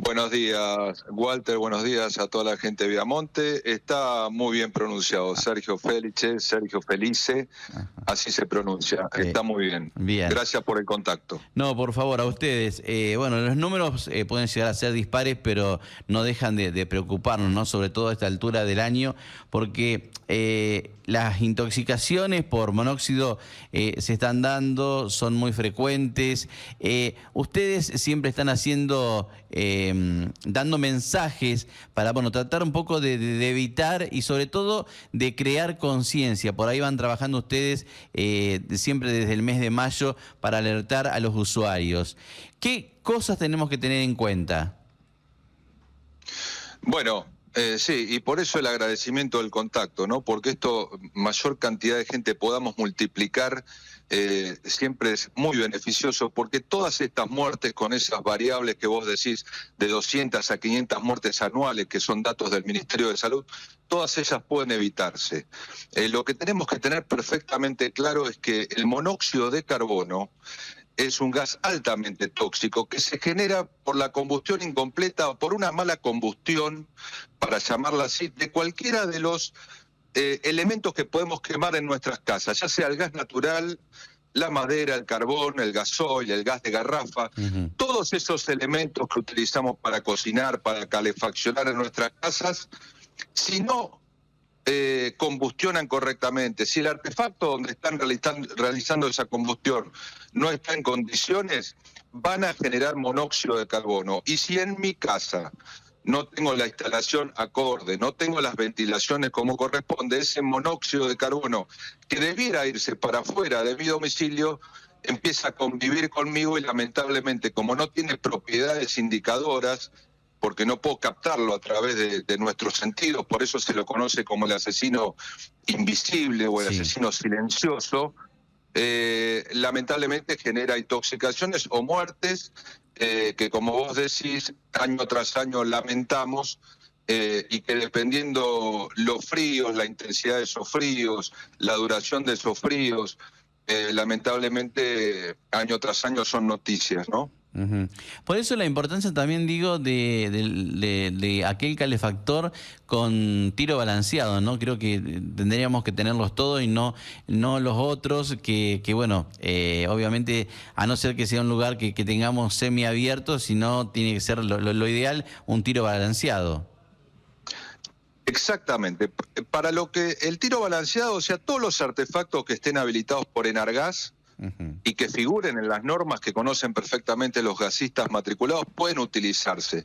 Buenos días, Walter, buenos días a toda la gente de Viamonte. Está muy bien pronunciado, Sergio Felice, Sergio Felice, Ajá. así se pronuncia, está muy bien. Bien. Gracias por el contacto. No, por favor, a ustedes. Bueno, los números pueden llegar a ser dispares, pero no dejan de preocuparnos, ¿no? Sobre todo a esta altura del año, porque las intoxicaciones por monóxido se están dando, son muy frecuentes. Ustedes siempre están haciendo, dando mensajes para, bueno, tratar un poco de evitar y sobre todo de crear conciencia. Por ahí van trabajando ustedes siempre desde el mes de mayo para alertar a los usuarios. ¿Qué cosas tenemos que tener en cuenta? Bueno, sí, y por eso el agradecimiento del contacto, ¿no? Porque esto, mayor cantidad de gente podamos multiplicar, siempre es muy beneficioso, porque todas estas muertes con esas variables que vos decís, de 200 a 500 muertes anuales, que son datos del Ministerio de Salud, todas ellas pueden evitarse. Lo que tenemos que tener perfectamente claro es que el monóxido de carbono es un gas altamente tóxico que se genera por la combustión incompleta o por una mala combustión, para llamarla así, de cualquiera de los elementos que podemos quemar en nuestras casas, ya sea el gas natural, la madera, el carbón, el gasoil, el gas de garrafa, todos esos elementos que utilizamos para cocinar, para calefaccionar en nuestras casas, si no combustionan correctamente, si el artefacto donde están realizando esa combustión no está en condiciones, van a generar monóxido de carbono. Y si en mi casa no tengo la instalación acorde, no tengo las ventilaciones como corresponde, ese monóxido de carbono que debiera irse para afuera de mi domicilio, empieza a convivir conmigo y lamentablemente, como no tiene propiedades indicadoras, porque no puedo captarlo a través de nuestros sentidos, por eso se lo conoce como el asesino invisible o el Sí. asesino silencioso, lamentablemente genera intoxicaciones o muertes que, como vos decís, año tras año lamentamos, y que dependiendo los fríos, la intensidad de esos fríos, la duración de esos fríos, lamentablemente año tras año son noticias, ¿no? Ujú. Por eso la importancia también, digo, de aquel calefactor con tiro balanceado, ¿no? Creo que tendríamos que tenerlos todos y no los otros que bueno, obviamente, a no ser que sea un lugar que tengamos semiabierto, sino tiene que ser lo ideal, un tiro balanceado. Exactamente. Para lo que el tiro balanceado, o sea, todos los artefactos que estén habilitados por Enargas Ujú. y que figuren en las normas que conocen perfectamente los gasistas matriculados, pueden utilizarse.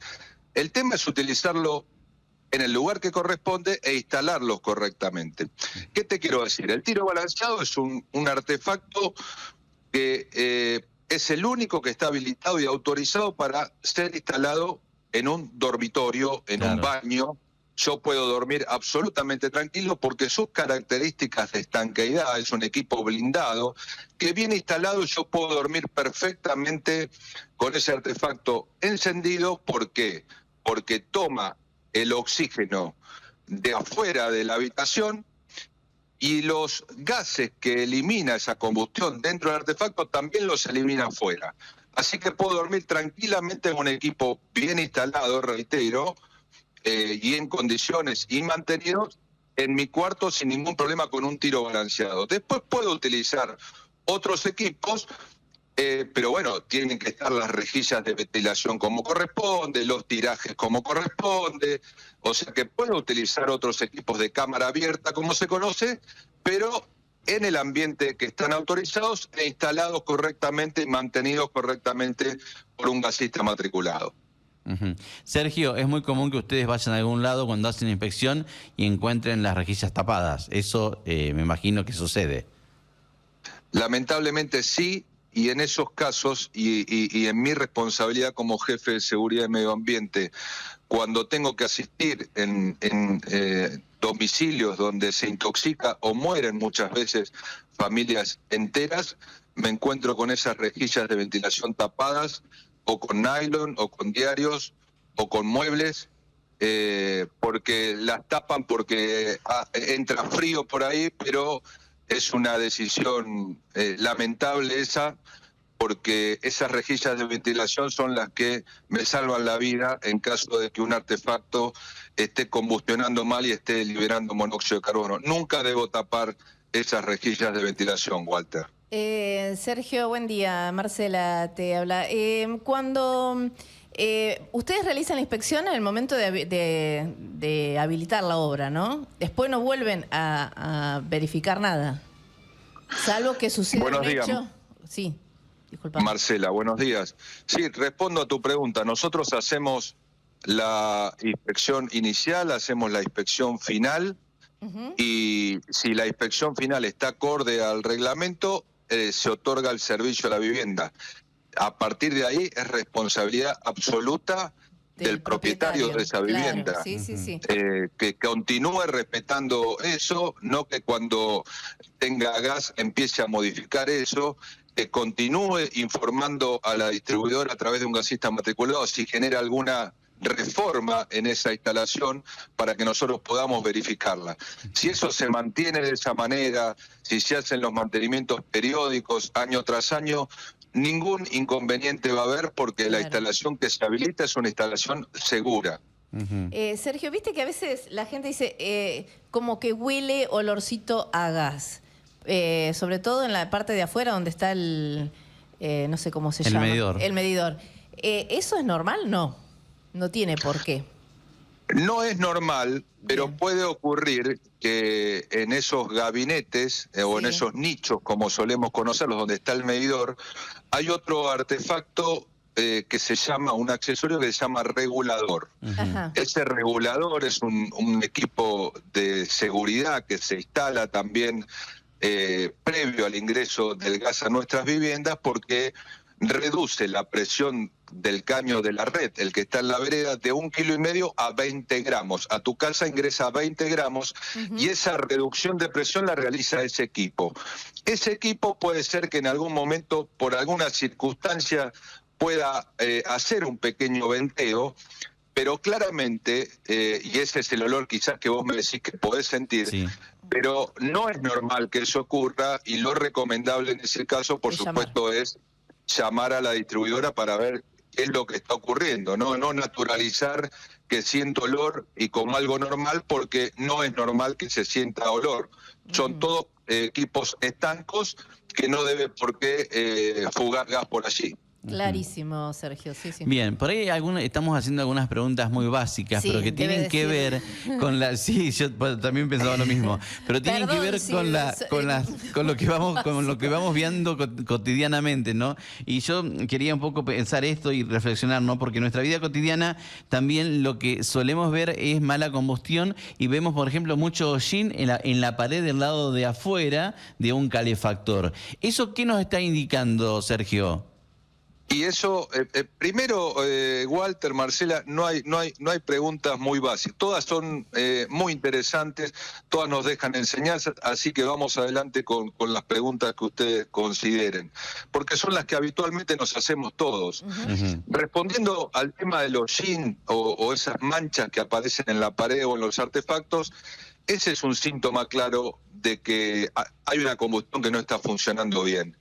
El tema es utilizarlo en el lugar que corresponde e instalarlos correctamente. ¿Qué te quiero decir? El tiro balanceado es un artefacto que es el único que está habilitado y autorizado para ser instalado en un dormitorio, en un Claro. baño. Yo puedo dormir absolutamente tranquilo porque sus características de estanqueidad, es un equipo blindado, que bien instalado yo puedo dormir perfectamente con ese artefacto encendido. ¿Por qué? Porque toma el oxígeno de afuera de la habitación y los gases que elimina esa combustión dentro del artefacto también los elimina afuera. Así que puedo dormir tranquilamente en un equipo bien instalado, reitero, y en condiciones y mantenidos en mi cuarto sin ningún problema con un tiro balanceado. Después puedo utilizar otros equipos, pero bueno, tienen que estar las rejillas de ventilación como corresponde, los tirajes como corresponde, o sea que puedo utilizar otros equipos de cámara abierta como se conoce, pero en el ambiente que están autorizados e instalados correctamente y mantenidos correctamente por un gasista matriculado. Ujú. Sergio, es muy común que ustedes vayan a algún lado cuando hacen inspección y encuentren las rejillas tapadas. Eso me imagino que sucede. Lamentablemente sí, y en esos casos, y en mi responsabilidad como jefe de seguridad y medio ambiente, cuando tengo que asistir en domicilios donde se intoxica o mueren muchas veces familias enteras, me encuentro con esas rejillas de ventilación tapadas, o con nylon, o con diarios, o con muebles, porque las tapan porque entra frío por ahí, pero es una decisión lamentable esa, porque esas rejillas de ventilación son las que me salvan la vida en caso de que un artefacto esté combustionando mal y esté liberando monóxido de carbono. Nunca debo tapar esas rejillas de ventilación, Walter. Sergio, buen día. Marcela te habla. Cuando ustedes realizan la inspección en el momento de habilitar la obra, ¿no? Después no vuelven a verificar nada, salvo que suceda un hecho. Sí, disculpa. Marcela, buenos días. Sí, respondo a tu pregunta. Nosotros hacemos la inspección inicial, hacemos la inspección final, y si la inspección final está acorde al reglamento, se otorga el servicio a la vivienda. A partir de ahí es responsabilidad absoluta del propietario de esa vivienda. Claro, sí, sí, sí. Que continúe respetando eso, no que cuando tenga gas empiece a modificar eso, que continúe informando a la distribuidora a través de un gasista matriculado si genera alguna reforma en esa instalación para que nosotros podamos verificarla. Si eso se mantiene de esa manera, si se hacen los mantenimientos periódicos año tras año, ningún inconveniente va a haber porque la instalación que se habilita es una instalación segura. Sergio, viste que a veces la gente dice como que huele olorcito a gas, sobre todo en la parte de afuera donde está el, no sé cómo se llama. Medidor. El medidor. ¿Eso es normal? No. No tiene por qué. No es normal, pero Bien. puede ocurrir que en esos gabinetes o en esos nichos, como solemos conocerlos, donde está el medidor, hay otro artefacto que se llama, un accesorio que se llama regulador. Ajá. Ese regulador es un equipo de seguridad que se instala también previo al ingreso del gas a nuestras viviendas, porque reduce la presión del caño de la red, el que está en la vereda, de 1,5 kilos a 20 gramos. A tu casa ingresa 20 gramos y esa reducción de presión la realiza ese equipo. Ese equipo puede ser que en algún momento, por alguna circunstancia, pueda hacer un pequeño venteo, pero claramente, y ese es el olor quizás que vos me decís que podés sentir, sí, pero no es normal que eso ocurra, y lo recomendable en ese caso, por supuesto, es llamar a la distribuidora para ver qué es lo que está ocurriendo, no naturalizar que siento olor y como algo normal, porque no es normal que se sienta olor. Son todos equipos estancos que no debe por qué fugar gas por allí. Clarísimo, Sergio, sí, sí. Bien, por ahí estamos haciendo algunas preguntas muy básicas, sí, pero que tienen que ver con la... Sí, yo también pensaba lo mismo, pero tienen que ver con lo que vamos viendo cotidianamente, ¿no? Y yo quería un poco pensar esto y reflexionar, ¿no? Porque en nuestra vida cotidiana también lo que solemos ver es mala combustión, y vemos, por ejemplo, mucho hollín en la pared del lado de afuera de un calefactor. ¿Eso qué nos está indicando, Sergio? Y eso, primero, Walter, Marcela, no hay preguntas muy básicas. Todas son muy interesantes, todas nos dejan enseñanzas, así que vamos adelante con las preguntas que ustedes consideren, porque son las que habitualmente nos hacemos todos. Respondiendo al tema del hollín o esas manchas que aparecen en la pared o en los artefactos, ese es un síntoma claro de que hay una combustión que no está funcionando bien.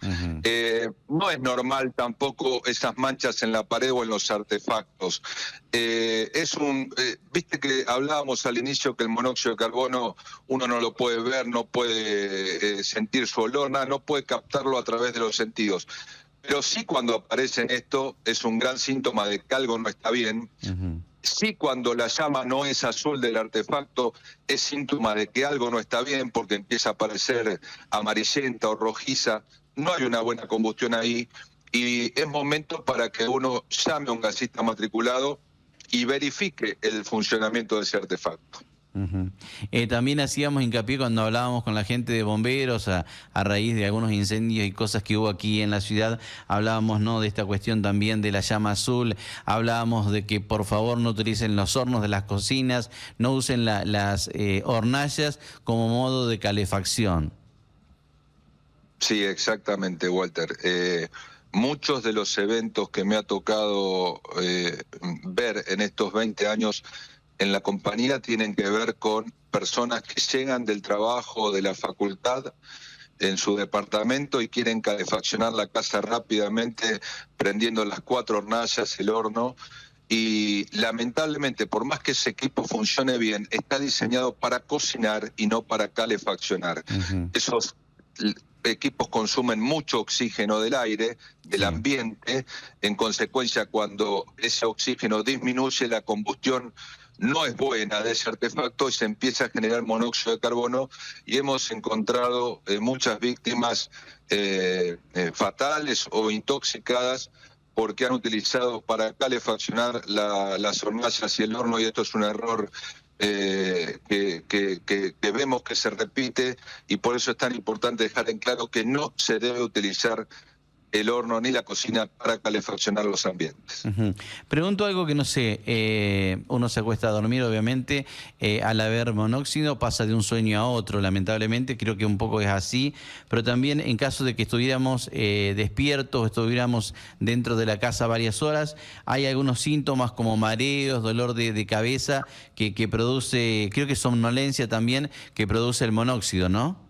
No es normal tampoco esas manchas en la pared o en los artefactos. Viste que hablábamos al inicio que el monóxido de carbono uno no lo puede ver, no puede sentir su olor, nada, no puede captarlo a través de los sentidos. Pero sí, cuando aparece esto es un gran síntoma de que algo no está bien. Sí, cuando la llama no es azul del artefacto, es síntoma de que algo no está bien, porque empieza a aparecer amarillenta o rojiza. No hay una buena combustión ahí, y es momento para que uno llame a un gasista matriculado y verifique el funcionamiento de ese artefacto. También hacíamos hincapié cuando hablábamos con la gente de bomberos a raíz de algunos incendios y cosas que hubo aquí en la ciudad. Hablábamos, ¿no?, de esta cuestión también de la llama azul. Hablábamos de que por favor no utilicen los hornos de las cocinas, no usen las hornallas como modo de calefacción. Sí, exactamente, Walter. Muchos de los eventos que me ha tocado ver en estos 20 años en la compañía tienen que ver con personas que llegan del trabajo, de la facultad, en su departamento y quieren calefaccionar la casa rápidamente, prendiendo las 4 hornallas, el horno. Y lamentablemente, por más que ese equipo funcione bien, está diseñado para cocinar y no para calefaccionar. Esos equipos consumen mucho oxígeno del aire, del ambiente. En consecuencia, cuando ese oxígeno disminuye, la combustión no es buena de ese artefacto y se empieza a generar monóxido de carbono, y hemos encontrado muchas víctimas fatales o intoxicadas porque han utilizado para calefaccionar las hornallas y el horno, y esto es un error que vemos que se repite, y por eso es tan importante dejar en claro que no se debe utilizar el horno ni la cocina para calefaccionar los ambientes. Pregunto algo que no sé, uno se acuesta a dormir, obviamente, al haber monóxido pasa de un sueño a otro, lamentablemente, creo que un poco es así, pero también en caso de que estuviéramos despiertos, estuviéramos dentro de la casa varias horas, hay algunos síntomas como mareos, dolor de cabeza, que produce, creo que somnolencia también, que produce el monóxido, ¿no?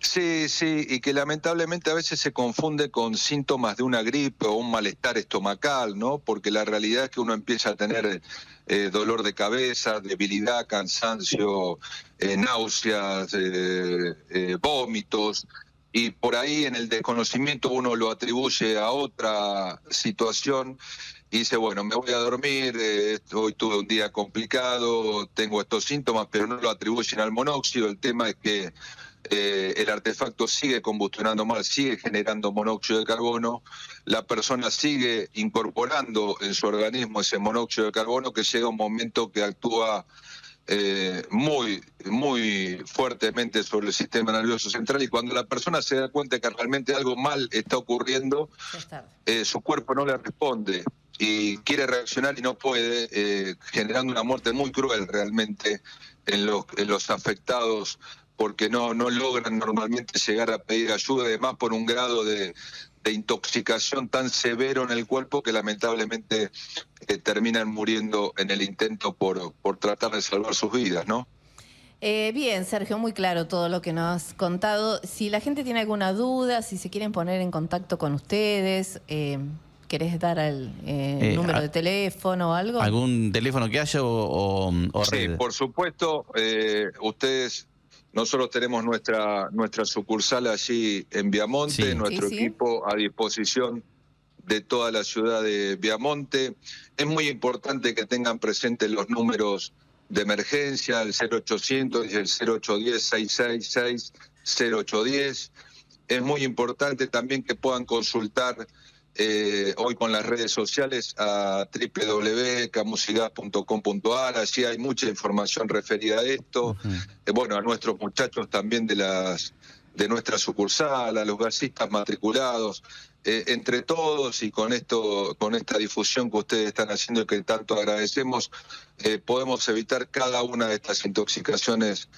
Sí, sí, y que lamentablemente a veces se confunde con síntomas de una gripe o un malestar estomacal, ¿no? Porque la realidad es que uno empieza a tener dolor de cabeza, debilidad, cansancio, náuseas, vómitos, y por ahí en el desconocimiento uno lo atribuye a otra situación y dice, bueno, me voy a dormir, hoy tuve un día complicado, tengo estos síntomas, pero no lo atribuyen al monóxido. El tema es que el artefacto sigue combustionando mal, sigue generando monóxido de carbono, la persona sigue incorporando en su organismo ese monóxido de carbono, que llega un momento que actúa muy fuertemente sobre el sistema nervioso central, y cuando la persona se da cuenta que realmente algo mal está ocurriendo, su cuerpo no le responde y quiere reaccionar y no puede, generando una muerte muy cruel realmente en los afectados, porque no logran normalmente llegar a pedir ayuda, además por un grado de intoxicación tan severo en el cuerpo que lamentablemente terminan muriendo en el intento por tratar de salvar sus vidas, ¿no? Bien, Sergio, muy claro todo lo que nos has contado. Si la gente tiene alguna duda, si se quieren poner en contacto con ustedes, ¿querés dar el número de teléfono o algo? ¿Algún teléfono que haya o Sí, red? por supuesto, nosotros tenemos nuestra sucursal allí en Viamonte, nuestro equipo a disposición de toda la ciudad de Viamonte. Es muy importante que tengan presentes los números de emergencia, el 0800 y el 0810-666-0810. Es muy importante también que puedan consultar hoy con las redes sociales a www.camusigas.com.ar. Allí hay mucha información referida a esto. Bueno, a nuestros muchachos también de nuestra sucursal, a los gasistas matriculados. Entre todos y con esta difusión que ustedes están haciendo y que tanto agradecemos, podemos evitar cada una de estas intoxicaciones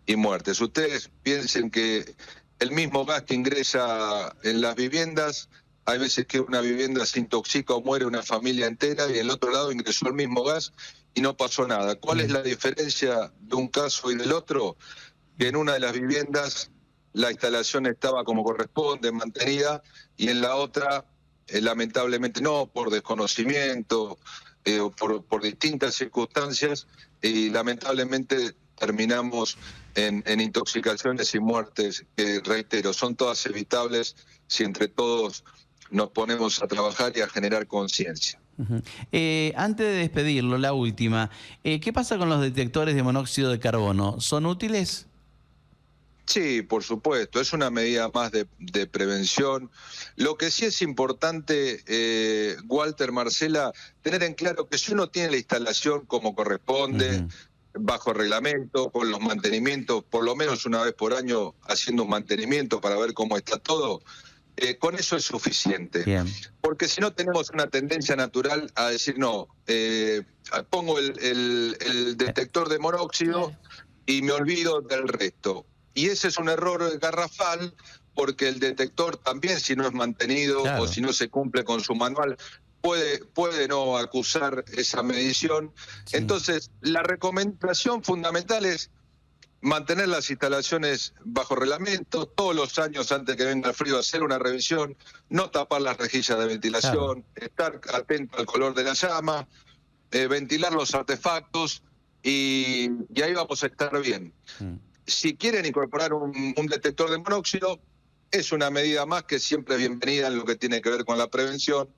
y muertes. Ustedes piensen que el mismo gas que ingresa en las viviendas, hay veces que una vivienda se intoxica o muere una familia entera, y en el otro lado ingresó el mismo gas y no pasó nada. ¿Cuál es la diferencia de un caso y del otro? Que en una de las viviendas la instalación estaba como corresponde, mantenida, y en la otra, lamentablemente no, por desconocimiento o por distintas circunstancias, y lamentablemente terminamos en intoxicaciones y muertes que, reitero, son todas evitables si entre todos nos ponemos a trabajar y a generar conciencia. Antes de despedirlo, la última, ¿qué pasa con los detectores de monóxido de carbono? ¿Son útiles? Sí, por supuesto, es una medida más de prevención. Lo que sí es importante, Walter, Marcela, tener en claro que si uno tiene la instalación como corresponde, bajo reglamento, con los mantenimientos, por lo menos una vez por año haciendo un mantenimiento para ver cómo está todo, con eso es suficiente. Bien. Porque si no tenemos una tendencia natural a decir, no, pongo el detector de monóxido y me olvido del resto. Y ese es un error garrafal, porque el detector también, si no es mantenido o si no se cumple con su manual, puede no acusar esa medición. Entonces, la recomendación fundamental es mantener las instalaciones bajo reglamento, todos los años antes que venga el frío hacer una revisión, no tapar las rejillas de ventilación, estar atento al color de la llama, ventilar los artefactos y ahí vamos a estar bien. Si quieren incorporar un detector de monóxido, es una medida más que siempre es bienvenida en lo que tiene que ver con la prevención,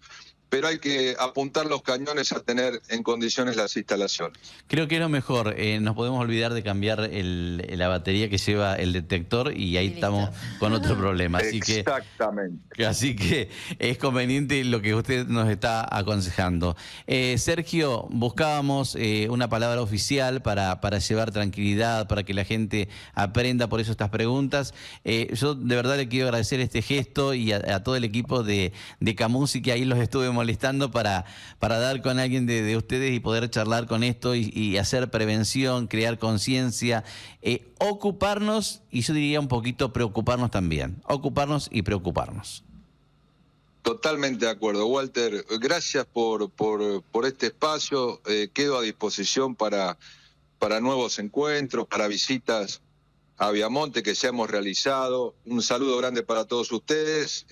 pero hay que apuntar los cañones a tener en condiciones las instalaciones. Creo que es lo mejor. Nos podemos olvidar de cambiar la batería que lleva el detector y ahí estamos con otro problema. Exactamente. Así que es conveniente lo que usted nos está aconsejando. Sergio, buscábamos una palabra oficial para llevar tranquilidad, para que la gente aprenda, por eso estas preguntas. Yo de verdad le quiero agradecer este gesto y a todo el equipo de Camusi, que ahí los estuve molestando para dar con alguien de ustedes y poder charlar con esto y hacer prevención, crear conciencia, ocuparnos y yo diría un poquito preocuparnos también, ocuparnos y preocuparnos. Totalmente de acuerdo, Walter. Gracias por este espacio. Quedo a disposición para nuevos encuentros, para visitas a Viamonte que ya hemos realizado. Un saludo grande para todos ustedes,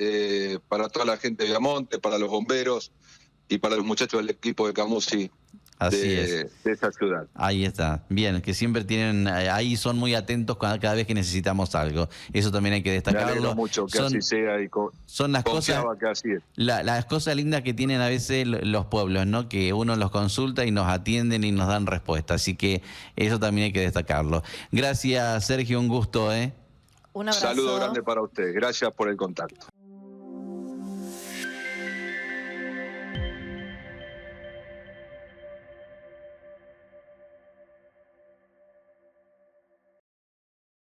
para toda la gente de Viamonte, para los bomberos y para los muchachos del equipo de Camusi de esa ciudad. Ahí está. Bien, que siempre tienen, ahí son muy atentos cada vez que necesitamos algo. Eso también hay que destacarlo. Me alegro mucho que así sea y son las cosas, que así es. Las cosas lindas que tienen a veces los pueblos, ¿no? Que uno los consulta y nos atienden y nos dan respuesta. Así que eso también hay que destacarlo. Gracias, Sergio, un gusto, Un abrazo. Saludo grande para usted. Gracias por el contacto.